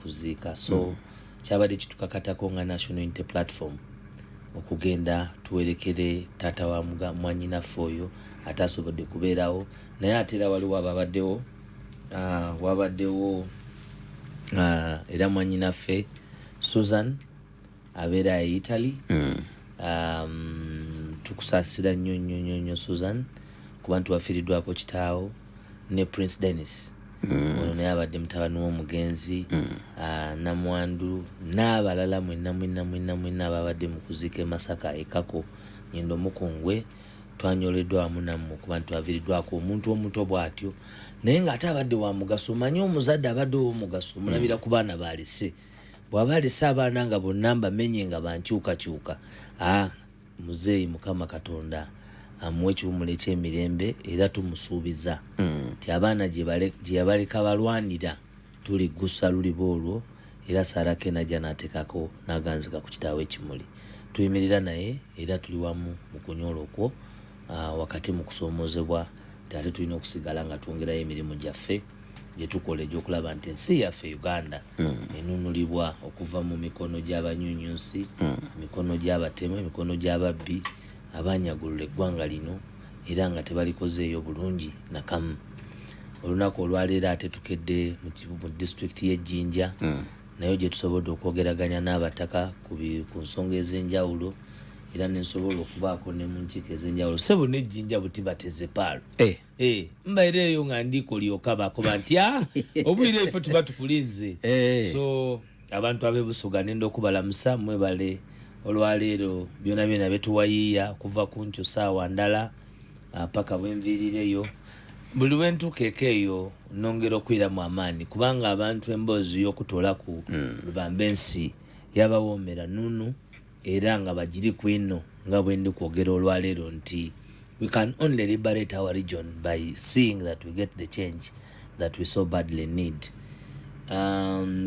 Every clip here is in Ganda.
kuziika so kyabadde kitukakatako nga National Unity Platform okugenda tuwerekere taata wa mwanyinaffe oyo atasobodde kubeerawo naye ate era waliwo wabaddewo era mwanyinaffe Susan abeera e Italy tukusaasira nnyo Susan kuba ntiwafiiriddwako kitaawo ne Prince Dennis ono naye abadde mutabani w'omugenzi Namwandu n'abalala mwenna ababadde mu kuziika e Masaka ekako Nyendo Mukungwe twanyoleddwa wamu nammwe kuba ntwaviiriddwako omuntu omuto bw'atyo naye ng'ate abadde wa mugaso manyi omuzadde abadde ow'omugaso mulabira ku baana baalese bw'aba alese abaana nga bonna mbamenye nga bankyukakyuka muzeeyi Mukama Katonda amuwe ekiwumula eky'emirembe era tumusuubiza nti abaana gye yabaleka balwanira tuliggusa luliba olwo era Sarah Kenajja n'ateekako n'aganzika ku kitaawe Ekimuli tuyimirira naye era tuli wamu mu kunyola okwo wakati mu kusoomozebwa nti ate tulina okusigala nga twongerayo emirimu gyaffe gye tukola egy'okulaba nti ensi yaffe Uganda enunulibwa okuva mu mikono gy'abanyunyunsi mikono gy'abatemu emikono gy'ababbi abanyagulula eggwanga lino era nga tebalikozeeyo bulungi nakamu olunaku olwaleero ate tukedde mu disitulikiti y'Ejjinja naye gye tusobodde okwogeraganya n'abataka ku nsonga ez'enjawulo era nensobola okubaako ne mu nkiiko ez'enjawulo sebo n'Ejjinja buti bateze paalo mbaire eyo nga ndiiko lyokka bakoba nti obwire ifo tuba tukulinze so abantu ab'ebusoga nenda okubalamusa mwebale olwaleero byonna betuwayiiya kuva ku nkyo saawa ndala paka bwenviirireyo buli lwentuuka eyo nongera okwiramu amaanyi kubanga abantu emboozi y'okutoola ku lubamba ensi yabawoomera nunu era nga bagiri ku ino nga bwe ndi kwogera olwaleero nti we can only liberate our region by seeing that we get the change that we so badly need.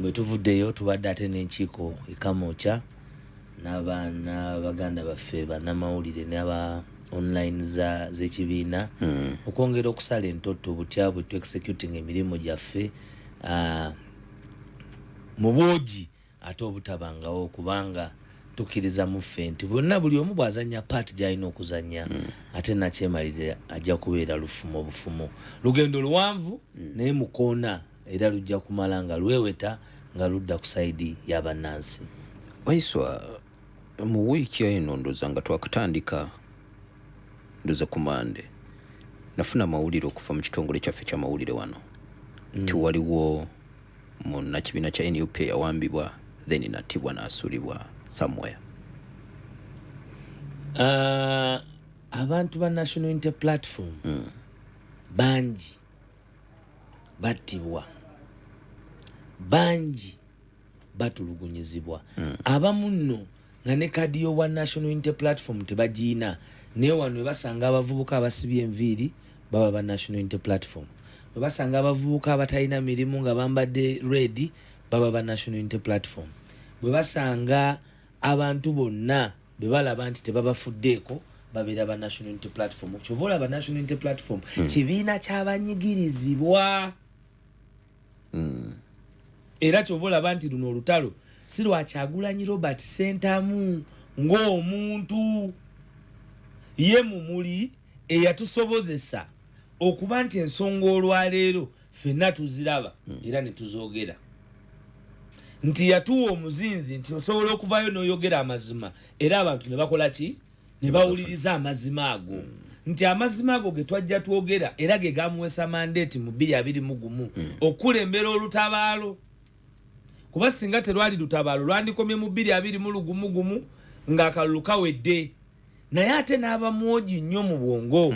Bwe tuvuddeyo tubadde ate n'enkiiko ekamooca n'abaganda baffe bannamawulire n'aba online z'ekibiina okwongera okusala entoto butya bwe tu executing emirimu gyaffe mu bwogi ate obutabangawo kubanga tukkiriza muffe nti bonna buli omu bw'azannya paati gy'alina okuzannya ate nakyemalire ajja kubeera bufumo lugendo luwanvu naye mukoona era lujja kumala nga lweweta nga ludda ku saidi y'abannansi. Waiswa mu wiiki eno ndoza nga twakatandika ndoza ku Mande nafuna amawulire okuva mu kitongole kyaffe ky'amawulire wano nti waliwo munnakibiina kya NUP yawambibwa then nattibwa n'asuulibwa somewhere. Abantu ba National Unity Platform bangi battibwa bangi batulugunyizibwa abamu nno nga ne kadi y'obwa National Unity Platform tebagiina naye wano we basanga abavubuka abasibye enviiri baba ba National Unity Platform we basanga abavubuka abatalina mirimu nga bambadde red baba ba National Unity Platform bwe basanga abantu bonna be balaba nti tebabafuddeeko babeera ba National Unity Platform kyova olaba National Unity Platform kibiina ky'abanyigirizibwa era kyova olaba nti luno olutalo si lwa Kyagulanyi Robert Ssentamu ng'omuntu ye mumuli eyatusobozesa okuba nti ensonga olwaleero ffenna tuziraba era ne tuzoogera nti yatuwa omuzinzi nti osobola okuvayo n'oyogera amazima era abantu ne bakola ki ne bawuliriza amazima ago nti amazima ago ge twajja twogera era ge gamuweesa mandate mu 2021 okulembera olutabaalo kuba singa terwali lutabaalo lwandikomye mu 2021 ng'akalulu kawedde naye ate n'aba mwogi nnyo mu bwongo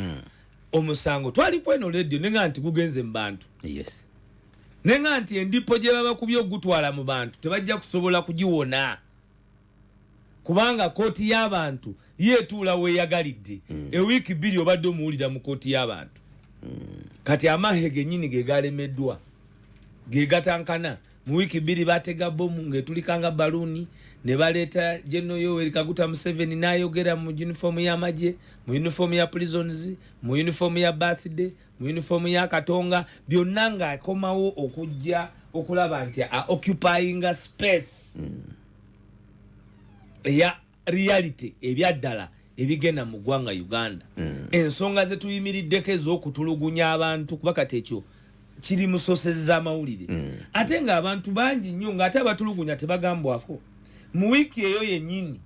omusango twali kweno radio nenga nti gugenze mu bantu yes nenga nti endipo gye baba kubyo gutwala mu bantu tebajja kusobola kugiwona kubanga kooti y'abantu yeetuula weeyagalidde ewiiki 2 obadde omuwulira mu kooti y'abantu kati amahe gennyini ge galemeddwa ge gatankana mu wiiki 2 batega bomu ng'etulikanga baluuni ne baleeta General Yoweri Kaguta Museveni n'ayogera mu uniform y'amagye mu uniform ya prisons mu uniform ya birthday mu uniform ya Katonga byonna ng'akomawo okujja okulaba nti occupying space ya reality ebyaddala ebigenda mu ggwanga Uganda. Ensonga ze tuyimiriddeko ez'okutulugunya abantu kuba kati ekyo kiri mu sources z'amawulire. Ate ng'abantu bangi nnyo ng'ate abatulugunya tebagambwako. Mu wiiki eyo yennyini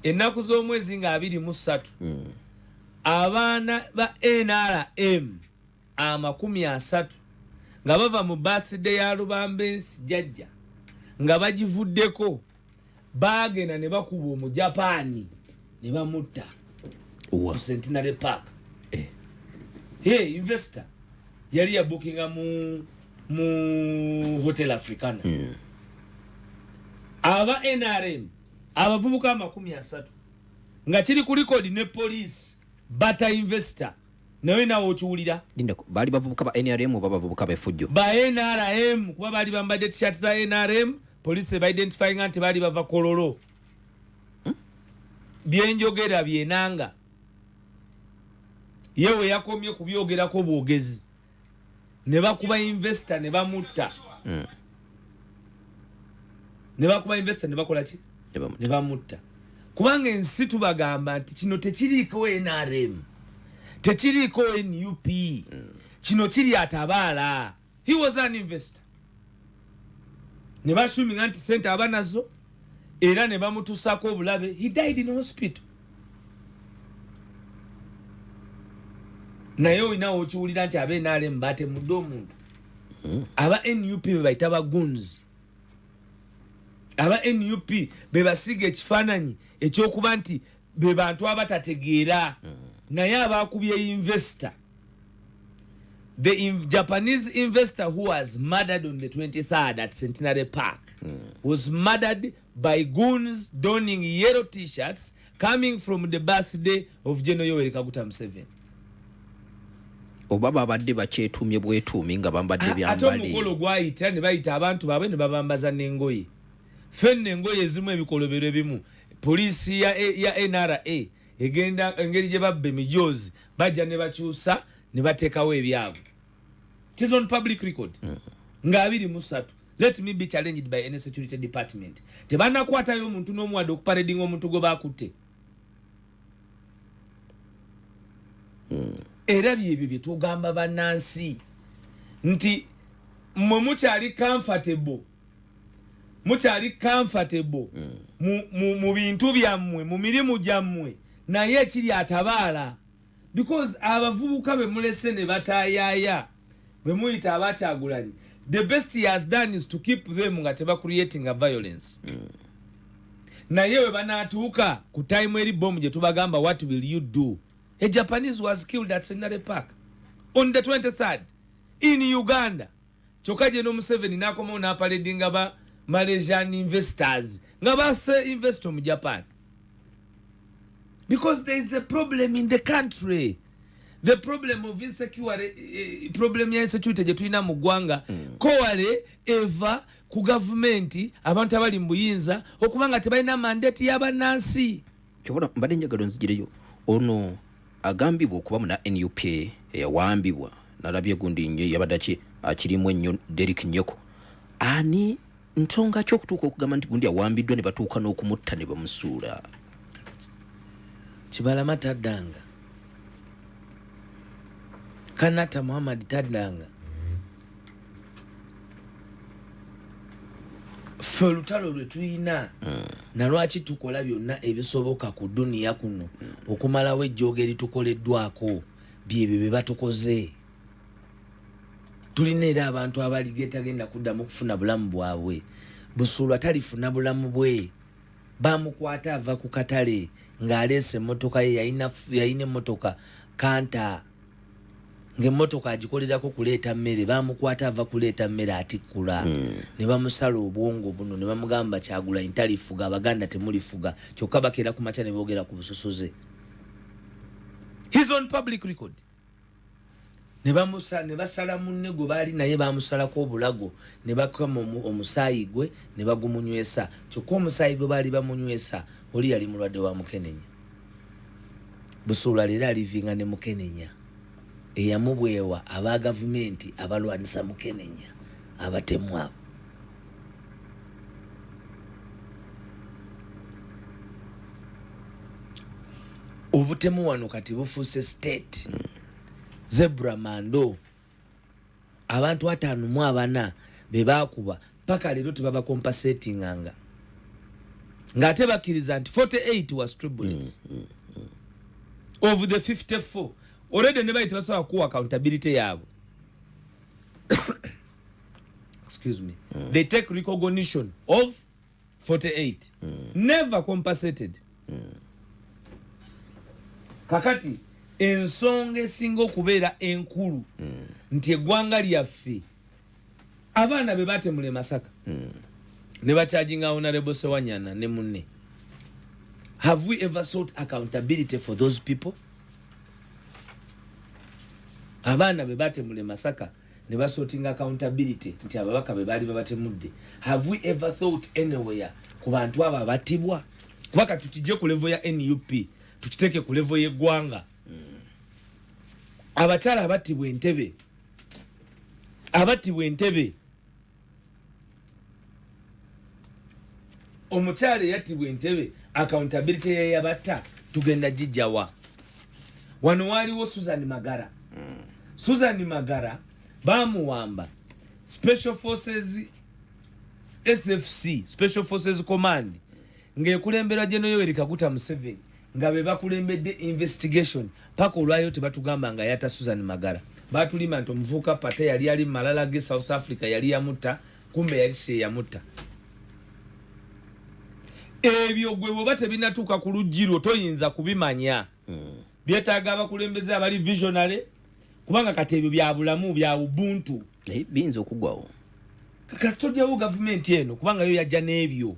ennaku z'omwezi nga 23 abaana ba NRM 30 nga bava mu birthday ya Lubambensi jjajja nga bagivuddeko bagenda ne bakuba Omujapani ne bamutta ku Centenary Park. Investor yali ya bookinga mu Hotel Africana. Aba NRM abavubuka 30 nga kiri ku record ne police bata investor nawe nawo okiwulira bali bavubuka ba NRM oba bavubuka befujjo ba NRM kuba bali bambadde t-shirt za NRM police ba identifying anti bali bava Kololo. Byenjogera byenanga yewe yakomye kubyogerako bwogezi ne bakuba investor ne bamutta. Ne bakuba investor ne bakola ki ne bamutta kubanga ensi tubagamba nti kino tekiriiko NRM tekiriiko NUP kino kiri atabaala. He was an investor. Ne bashuminga nti sente abanazo era ne bamutusako obulabe. He died in hospital. Naye olina okiwulira nti abe NRM batemudde omuntu. Aba NUP be bayita ba goons. Aba NUP be basiga ekifaananyi ekyokuba nti be bantu abatategeera. Naye abakubye investor, the Japanese investor who was murdered on the 23rd at Centenary Park was murdered by goons donning yellow t-shirts coming from the birthday of General Yoweri Kaguta Museveni. Oba babadde bakyetumye bwetuumi nga bambadde byambali. Ate omukolo gwayita ne bayita abantu baabwe ne babambaza n'engoye. Fenne engoye ezimu ebikolobero ebimu. Poliisi ya NRA egenda engeri gye babbe mijozi bajja ne bakyusa ne bateekawo ebyabwe. It is on public record. Nga 23. Let me be challenged by any security department. Tebanakwatayo omuntu n'omuwadde okuparadinga omuntu gwe bakutte. Era byebyo bye tugamba bannansi nti mmwe mukyali comfortable mu bintu byammwe mu mirimu gyammwe naye ekiri atabaala because abavubuka be mulese ne batayaaya bwe muyita Abakyagulanyi. The best he has done is to keep them nga teba creating a violence. Naye we banatuuka ku time eri bomb gye tubagamba what will you do? A Japanese was killed at Centenary Park on the 23rd in Uganda. Chokaje no Museveni nakomo na paradinga ba Malaysian investors nga base investor mu Japan. Because there is a problem in the country. The problem of insecurity, problem ya insecurity gye tulina mu ggwanga kowale eva ku government abantu abali mu buyinza okubanga tebalina mandate y'abannansi. Kyobona mbadde njagala nzigireyo ono agambibwa okuba mu na NUP eyawambibwa nalabye gundi nnyo yabadde akirimu ennyo Derek Nyoko. Ani ntonga ky'okutuuka okugamba nti gundi awambiddwa ne batuuka n'okumutta ne bamusuula. Kibalama Taddanga, Kanata Muhammad Taddanga, ffe olutalo lwe tulina na lwaki tukola byonna ebisoboka ku duniya kuno okumalawo ejjooga eritukoleddwako byebyo bye batukoze. Tulina era abantu abaligenda kuddamu kufuna bulamu bwabwe. Busuulwa talifuna bulamu bwe. Bamukwata ava ku katale ng'aleese emmotoka ye yayina emmotoka kanta ng'emmotoka agikolerako kuleeta mmere. Bamukwata ava kuleeta mmere atikkula ne bamusala obwongo buno ne bamugamba Kyagulanyi talifuga, Abaganda temulifuga, kyokka bakeera ku makya ne boogera ku busosoze. He's on public record. Ne basala munne gwe baali naye bamusalako obulago ne bakama omusaayi gwe ne bagumunywesa. Kyokka omusaayi gwe baali bamunywesa oli yali mulwadde wa mukenenya. Busuula leero alivinga ne mukenenya eyamubwewa aba gavumenti abalwanisa mukenenya abatemu abo. Obutemu wano kati bufuuse state. Zebra Mando abantu 54 be bakuba paka leero tebaba compensating nga ate bakkiriza nti 48 was tribulates of the 54 already ne bayita basobola kuwa accountability yaabwe. Excuse me. They take recognition of 48 never compensated. Kakati ensonga esinga okubeera enkulu nti eggwanga lyaffe abaana be batemule Masaka ne bacharginga Honorable Sewanyana ne munne. Have we ever sought accountability for those people? Abaana be batemule Masaka ne basoughting accountability nti ababaka be bali babatemudde. Have we ever thought anywhere ku bantu abo abatibwa? Kubaka tutije ku level ya NUP tukiteke ku level y'eggwanga. Abakyala abattibwa Entebbe omukyala yattibwa Entebbe accountability ye yabatta tugenda jijjawa. Wano waliwo Susan Magara. Susan Magara bamuwamba Special Forces SFC Special Forces Command ng'ekulemberwa General Yoweri Kaguta Museveni nga be bakulembedde investigation paka olwayo tebatugamba nga yata Susan Magara. Batulima nti omuvuka pate yali ali Malala ge South Africa yali yamutta kumbe yali se yamutta. Ebyo gwe bwoba tebinatuuka ku lugiro toyinza kubimanya. Byetaaga abakulembeze abali visionary kubanga kati ebyo bya bulamu bya ubuntu binza okugwawo. Kastojjawo government eno kubanga yo yajja n'ebyo.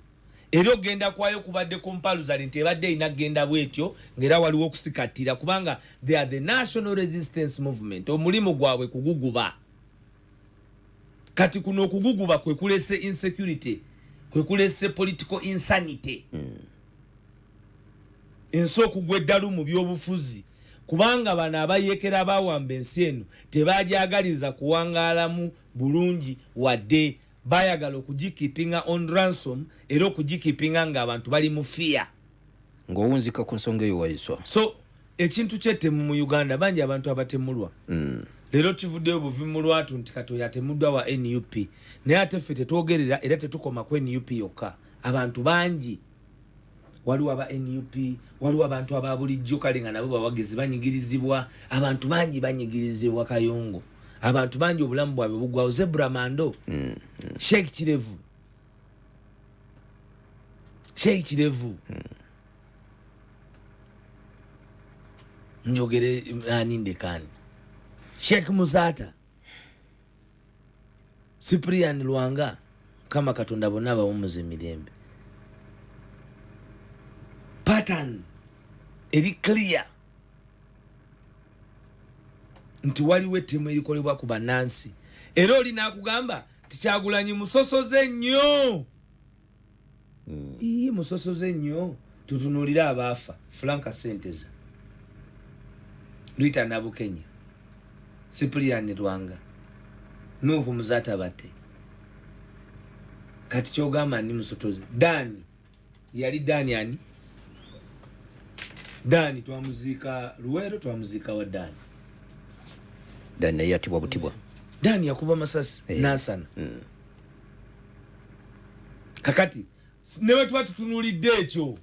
Era ogenda kwayo kubadde kompaluzali nti ebadde inagenda bwetyo ngera waliwo okusikatira kubanga they are the national resistance movement. Omulimu gwabwe kuguguba. Kati kuno okuguguba kwe kulese insecurity, kwe kulese political insanity. Enso okugweddalu mu byobufuzi kubanga bana abayekera bawamba ensi eno tebajagaliza kuwangaalamu bulungi wadde bayagala okugikipinga on ransom era okugikipinga nga abantu bali mu fear. Ng'owunzika ku nsonga eyo Waiswa. So ekintu ky'ettemu mu Uganda bangi abantu abatemulwa. Leero kivuddeyo buvimu lwatu nti Kato yatemuddwa wa NUP. Naye ate ffe tetwogerera era tetukoma ku NUP yokka. Abantu bangi waliwo aba NUP, waliwo abantu ababulijjo kale nga nabo bawagizi banyigirizibwa. Abantu bangi banyigirizibwa Kayongo. Abantu bangi obulamu bwabwe bugwawo. Zebra Mando Sheikh Kirevu njogere anindekani Sheikh Muzata Cyprian Lwanga kama Katonda bonna bawumuze mirembe. Pattern eri clear nti waliwo ettemu erikolebwa ku bannansi era oli nakugamba tikyagulanyi musosoze nnyo. Musosoze nnyo tutunuulira abaafa Franka Senteza Rita Nabukenya Cyprian Lwanga Nuhu Muzata bate kati kyogamba ni musotoze. Dani yali Dani ani? Dani twamuziika Luwero twamuzika wa Dani. Dani yatibwa butibwa. Dani yakuba masasi nasana. Kakati newe tuba tutunulidde ekyo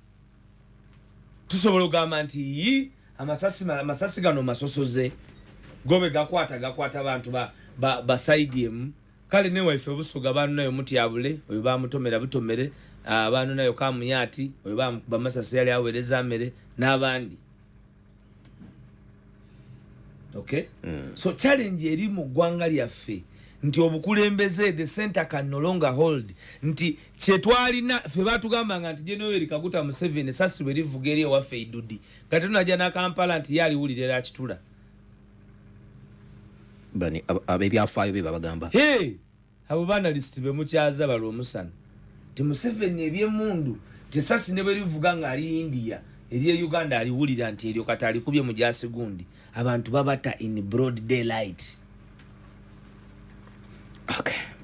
tusobola okugamba nti amasasi gano masosoze gobe gakwata abantu basaidiemu kale ne waife obusoga abantu nayo mutyabule oyo bamutomera butomere abantu nayo kamuyati oyo bamukuba masasi yali aweereza mmere n'abandi. Okay? So challenge eri mu ggwanga lyaffe nti obukulembeze the center can no longer hold nti kyetwalina ffe batugambanga nti General Yoweri Kaguta Museveni sasi bwe livuga eri ewaffe idudi kati tunajja na Kampala nti yaliwulirira akitula. Bani abebyafaayo be babagamba abo banalisti be mukyaza bali omusana ti Museveni ebyemundu tesasi ne bwe livuga nga ali India eri Uganda aliwulira nti eryo kati alikubye mu gyasi gundi abantu babata in broad daylight.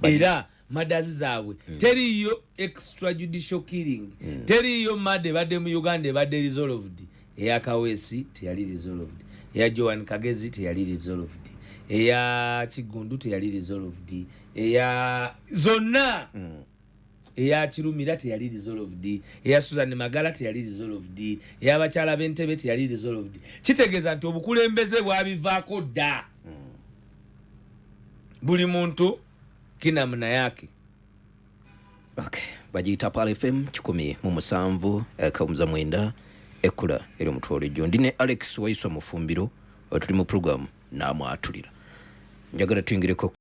era madazi zaabwe teriyo extrajudicial killing teriyo made badde mu Uganda badde resolved eya Kaweesi teyali resolved eya Joan Kagezi teyali resolved eya Kigundu teyali resolved eya zonna eya Kirumira teyali resolved eya Susan Magala teyali resolved eya bakyala b'Entebbe teyali resolved kitegeeza nti obukulembeze bwabivaako dda buli muntu kinamna yake. Bagiyita Pal FM 107.9 Ekula eri omutwalo ejjo ndine Alex Waiswa Mufumbiro tuli mu program namwatulira njagala tuyingireko